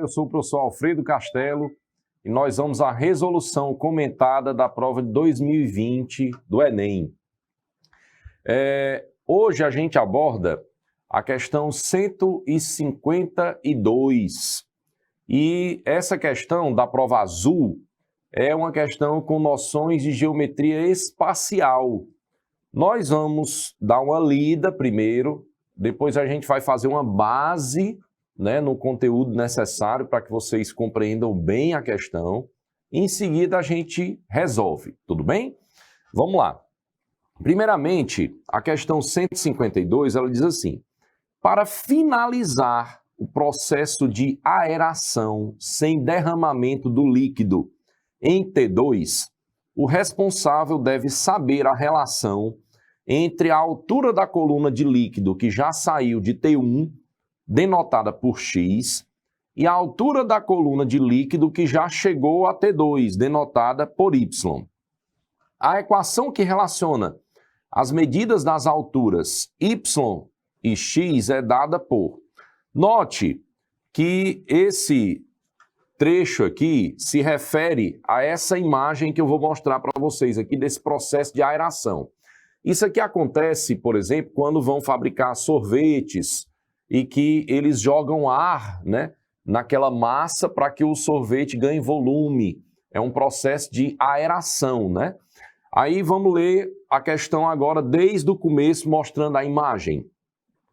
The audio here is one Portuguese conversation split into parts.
eu sou o professor Alfredo Castelo e nós vamos à resolução comentada da prova de 2020 do Enem. Hoje a gente aborda a questão 152 e essa questão da prova azul é uma questão com noções de geometria espacial. Nós vamos dar uma lida primeiro, depois a gente vai fazer uma base, né, no conteúdo necessário para que vocês compreendam bem a questão. Em seguida a gente resolve, tudo bem? Vamos lá. Primeiramente, a questão 152, ela diz assim: para finalizar o processo de aeração sem derramamento do líquido em T2, o responsável deve saber a relação entre a altura da coluna de líquido que já saiu de T1, denotada por X, e a altura da coluna de líquido que já chegou a T2, denotada por Y. A equação que relaciona as medidas das alturas Y e X é dada por... Note que esse trecho aqui se refere a essa imagem que eu vou mostrar para vocês aqui desse processo de aeração. Isso aqui acontece, por exemplo, quando vão fabricar sorvetes e que eles jogam ar, né, naquela massa para que o sorvete ganhe volume. É um processo de aeração, né? Aí vamos ler a questão agora desde o começo, mostrando a imagem.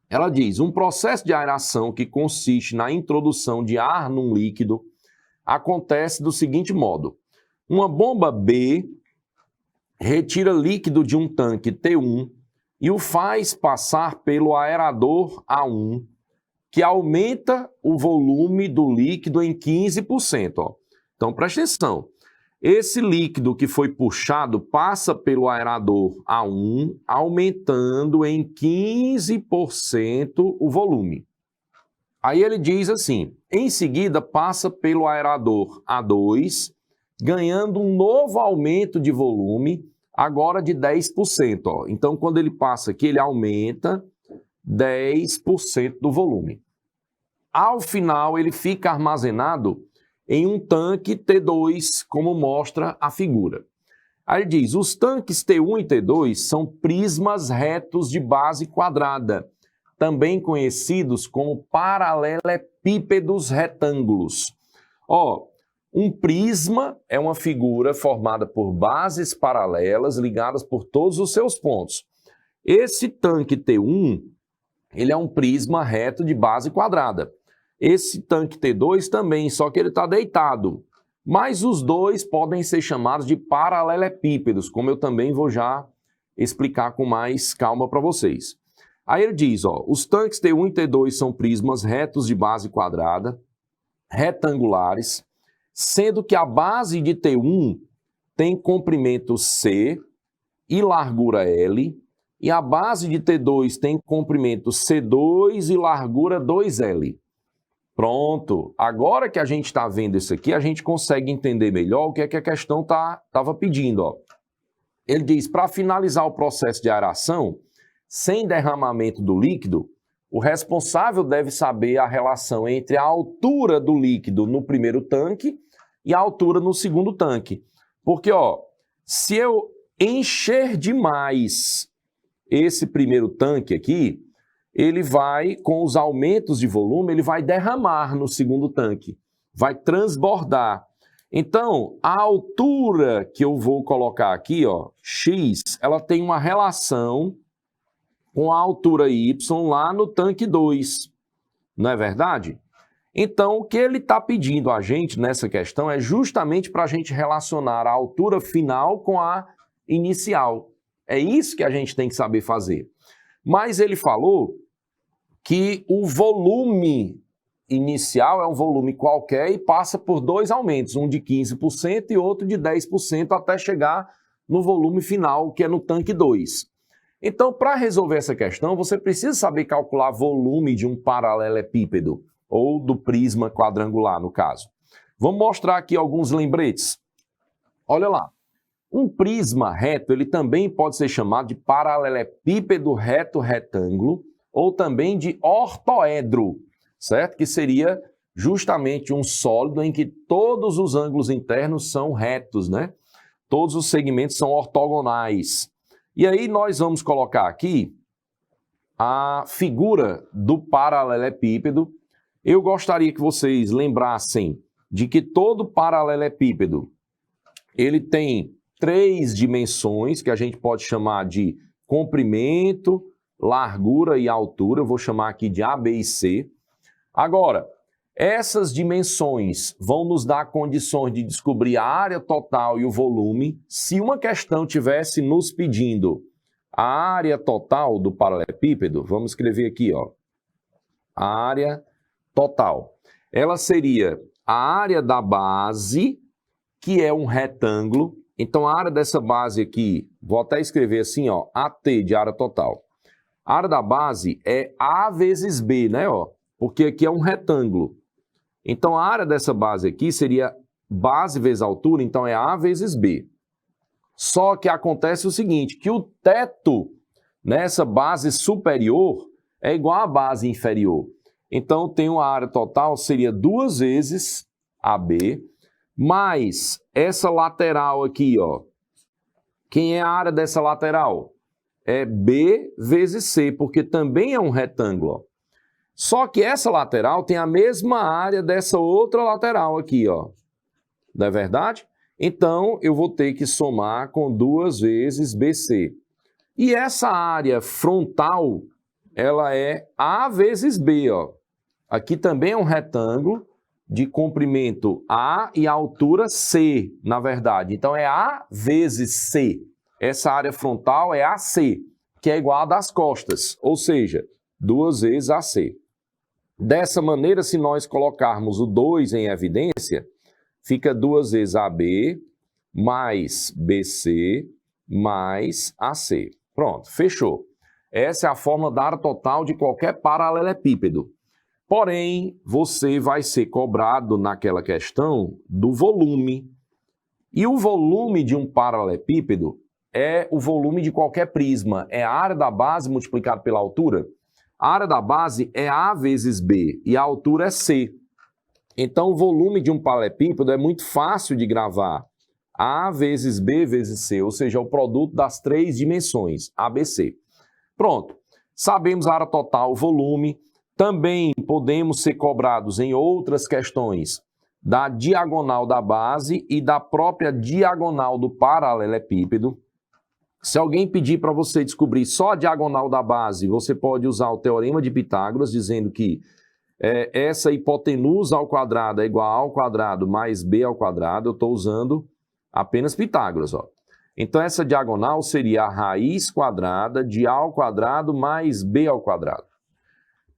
Ela diz: um processo de aeração que consiste na introdução de ar num líquido acontece do seguinte modo. Uma bomba B retira líquido de um tanque T1 e o faz passar pelo aerador A1, que aumenta o volume do líquido em 15%. Ó. Então, presta atenção. Esse líquido que foi puxado passa pelo aerador A1, aumentando em 15% o volume. Aí ele diz assim, em seguida passa pelo aerador A2, ganhando um novo aumento de volume, agora de 10%. Ó. Então, quando ele passa aqui, ele aumenta 10% do volume. Ao final, ele fica armazenado em um tanque T2, como mostra a figura. Aí ele diz, os tanques T1 e T2 são prismas retos de base quadrada, também conhecidos como paralelepípedos retângulos. Ó, um prisma é uma figura formada por bases paralelas ligadas por todos os seus pontos. Esse tanque T1, ele é um prisma reto de base quadrada. Esse tanque T2 também, só que ele está deitado. Mas os dois podem ser chamados de paralelepípedos, como eu também vou já explicar com mais calma para vocês. Aí ele diz, ó, os tanques T1 e T2 são prismas retos de base quadrada, retangulares, sendo que a base de T1 tem comprimento C e largura L, e a base de T2 tem comprimento C2 e largura 2L. Pronto, agora que a gente está vendo isso aqui, a gente consegue entender melhor o que é que a questão estava pedindo. Ó. Ele diz, para finalizar o processo de aeração, sem derramamento do líquido, o responsável deve saber a relação entre a altura do líquido no primeiro tanque e a altura no segundo tanque. Porque, ó, se eu encher demais esse primeiro tanque aqui, ele vai, com os aumentos de volume, ele vai derramar no segundo tanque, vai transbordar. Então, a altura que eu vou colocar aqui, ó, X, ela tem uma relação com a altura Y lá no tanque 2, não é verdade? Então, o que ele está pedindo a gente nessa questão é justamente para a gente relacionar a altura final com a inicial. É isso que a gente tem que saber fazer. Mas ele falou que o volume inicial é um volume qualquer e passa por dois aumentos, um de 15% e outro de 10% até chegar no volume final, que é no tanque 2. Então, para resolver essa questão, você precisa saber calcular volume de um paralelepípedo, ou do prisma quadrangular, no caso. Vamos mostrar aqui alguns lembretes. Olha lá. Um prisma reto, ele também pode ser chamado de paralelepípedo reto retângulo, ou também de ortoedro, certo? Que seria justamente um sólido em que todos os ângulos internos são retos, né? Todos os segmentos são ortogonais. E aí nós vamos colocar aqui a figura do paralelepípedo. Eu gostaria que vocês lembrassem de que todo paralelepípedo ele tem 3 dimensões que a gente pode chamar de comprimento, largura e altura. Eu vou chamar aqui de A, B e C. Agora, essas dimensões vão nos dar condições de descobrir a área total e o volume. Se uma questão tivesse nos pedindo a área total do paralelepípedo, vamos escrever aqui, ó, a área total. Ela seria a área da base, que é um retângulo. Então, a área dessa base aqui, vou até escrever assim, ó, AT de área total. A área da base é A vezes B, né, ó, porque aqui é um retângulo. Então, a área dessa base aqui seria base vezes altura, então é A vezes B. Só que acontece o seguinte, que o teto nessa base superior é igual à base inferior. Então, tem uma área total, seria 2 vezes AB, mais essa lateral aqui, ó. Quem é a área dessa lateral? É B vezes C, porque também é um retângulo, ó. Só que essa lateral tem a mesma área dessa outra lateral aqui, ó. Não é verdade? Então, eu vou ter que somar com 2 vezes BC. E essa área frontal, ela é A vezes B, ó. Aqui também é um retângulo de comprimento A e altura C, na verdade. Então, é A vezes C. Essa área frontal é AC, que é igual a das costas, ou seja, 2 vezes AC. Dessa maneira, se nós colocarmos o 2 em evidência, fica 2 vezes AB mais BC mais AC. Pronto, fechou. Essa é a fórmula da área total de qualquer paralelepípedo. Porém, você vai ser cobrado naquela questão do volume. E o volume de um paralelepípedo é o volume de qualquer prisma. É a área da base multiplicado pela altura. A área da base é A vezes B e a altura é C. Então, o volume de um paralelepípedo é muito fácil de gravar. A vezes B vezes C, ou seja, o produto das 3 dimensões, ABC. Pronto. Sabemos a área total, o volume. Também podemos ser cobrados em outras questões da diagonal da base e da própria diagonal do paralelepípedo. Se alguém pedir para você descobrir só a diagonal da base, você pode usar o teorema de Pitágoras, dizendo que essa hipotenusa ao quadrado é igual a A ao quadrado mais B ao quadrado. Eu estou usando apenas Pitágoras, ó. Então, essa diagonal seria a raiz quadrada de A ao quadrado mais B ao quadrado.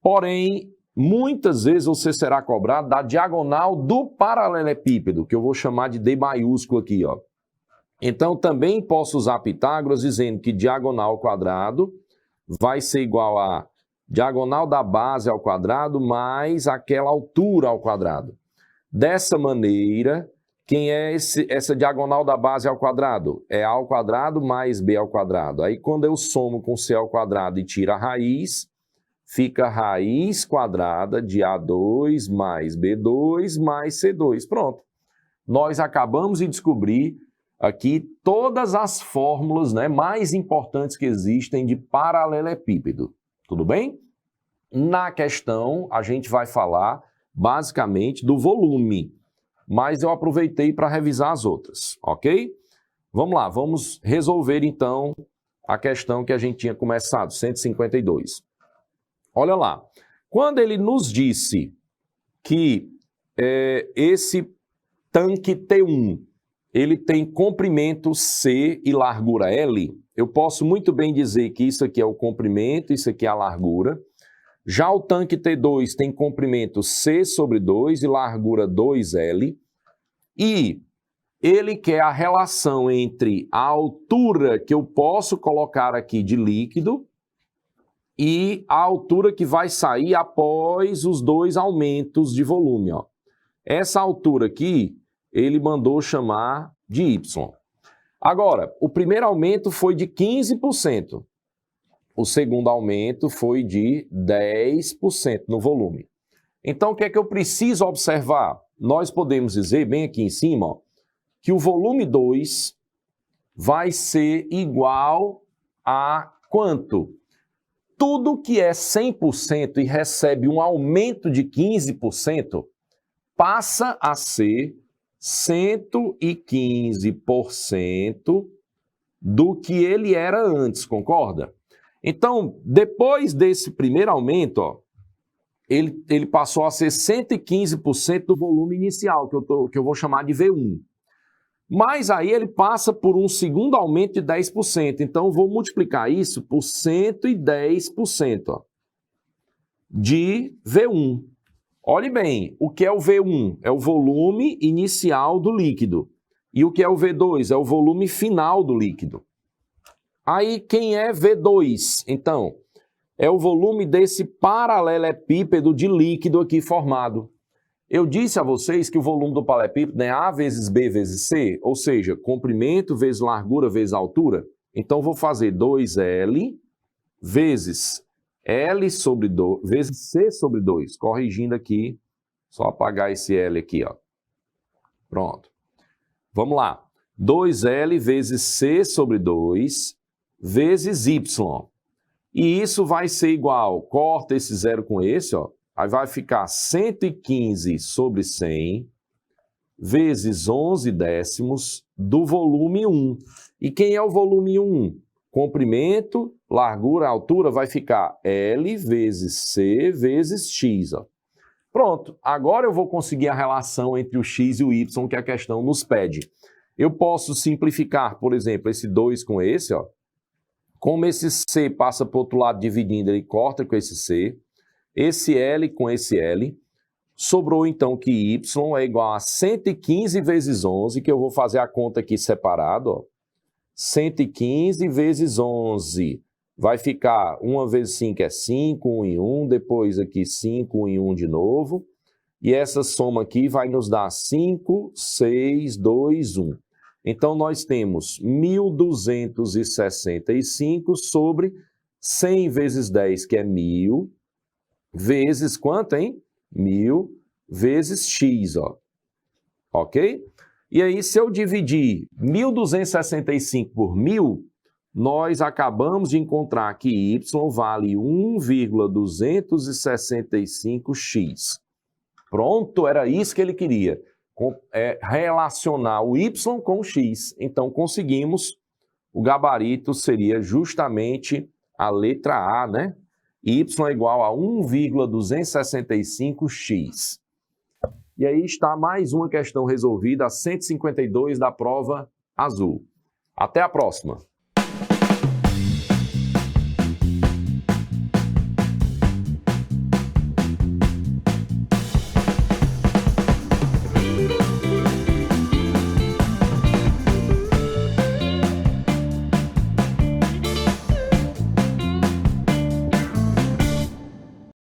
Porém, muitas vezes você será cobrado da diagonal do paralelepípedo, que eu vou chamar de D maiúsculo aqui, ó. Então, também posso usar Pitágoras dizendo que diagonal ao quadrado vai ser igual a diagonal da base ao quadrado mais aquela altura ao quadrado. Dessa maneira, quem é essa diagonal da base ao quadrado? É A ao quadrado mais B ao quadrado. Aí, quando eu somo com C ao quadrado e tiro a raiz, fica raiz quadrada de A2 mais B2 mais C2. Pronto. Nós acabamos de descobrir aqui todas as fórmulas, né, mais importantes que existem de paralelepípedo. Tudo bem? Na questão, a gente vai falar basicamente do volume, mas eu aproveitei para revisar as outras, ok? Vamos lá, vamos resolver então a questão que a gente tinha começado, 152. Olha lá, quando ele nos disse que esse tanque T1, ele tem comprimento C e largura L, eu posso muito bem dizer que isso aqui é o comprimento, isso aqui é a largura. Já o tanque T2 tem comprimento C sobre 2 e largura 2L. E ele quer a relação entre a altura que eu posso colocar aqui de líquido e a altura que vai sair após os 2 aumentos de volume, ó. Essa altura aqui, ele mandou chamar de Y. Agora, o primeiro aumento foi de 15%. O segundo aumento foi de 10% no volume. Então, o que é que eu preciso observar? Nós podemos dizer, bem aqui em cima, ó, que o volume 2 vai ser igual a quanto? Tudo que é 100% e recebe um aumento de 15% passa a ser 115% do que ele era antes, concorda? Então, depois desse primeiro aumento, ó, ele passou a ser 115% do volume inicial, que eu vou chamar de V1. Mas aí ele passa por um segundo aumento de 10%. Então, eu vou multiplicar isso por 110%, ó, de V1. Olhe bem, o que é o V1? É o volume inicial do líquido. E o que é o V2? É o volume final do líquido. Aí, quem é V2? Então, é o volume desse paralelepípedo de líquido aqui formado. Eu disse a vocês que o volume do paralelepípedo é A vezes B vezes C, ou seja, comprimento vezes largura vezes altura. Então, vou fazer 2L vezes L sobre 2, vezes C sobre 2. Corrigindo aqui, só apagar esse L aqui, ó. Pronto. Vamos lá. 2L vezes C sobre 2 vezes Y. E isso vai ser igual, corta esse zero com esse, ó. Aí vai ficar 115 sobre 100 vezes 11 décimos do volume 1. E quem é o volume 1? Comprimento, largura, altura vai ficar L vezes C vezes X. Ó. Pronto, agora eu vou conseguir a relação entre o X e o Y que a questão nos pede. Eu posso simplificar, por exemplo, esse 2 com esse, ó. Como esse C passa para o outro lado dividindo, ele corta com esse C. Esse L com esse L. Sobrou então que Y é igual a 115 vezes 11, que eu vou fazer a conta aqui separado, ó. 115 vezes 11 vai ficar 1 vezes 5 é 5, 1 em 1, depois aqui 5, 1 em 1 de novo. E essa soma aqui vai nos dar 5, 6, 2, 1. Então, nós temos 1.265 sobre 100 vezes 10, que é 1.000, vezes quanto, hein? 1.000 vezes x, ó. Ok? E aí, se eu dividir 1.265 por 1.000, nós acabamos de encontrar que y vale 1,265x. Pronto, era isso que ele queria. Relacionar o y com o x. Então, conseguimos. O gabarito seria justamente a letra A, né? Y é igual a 1,265x. E aí está mais uma questão resolvida, a 152 da prova azul. Até a próxima!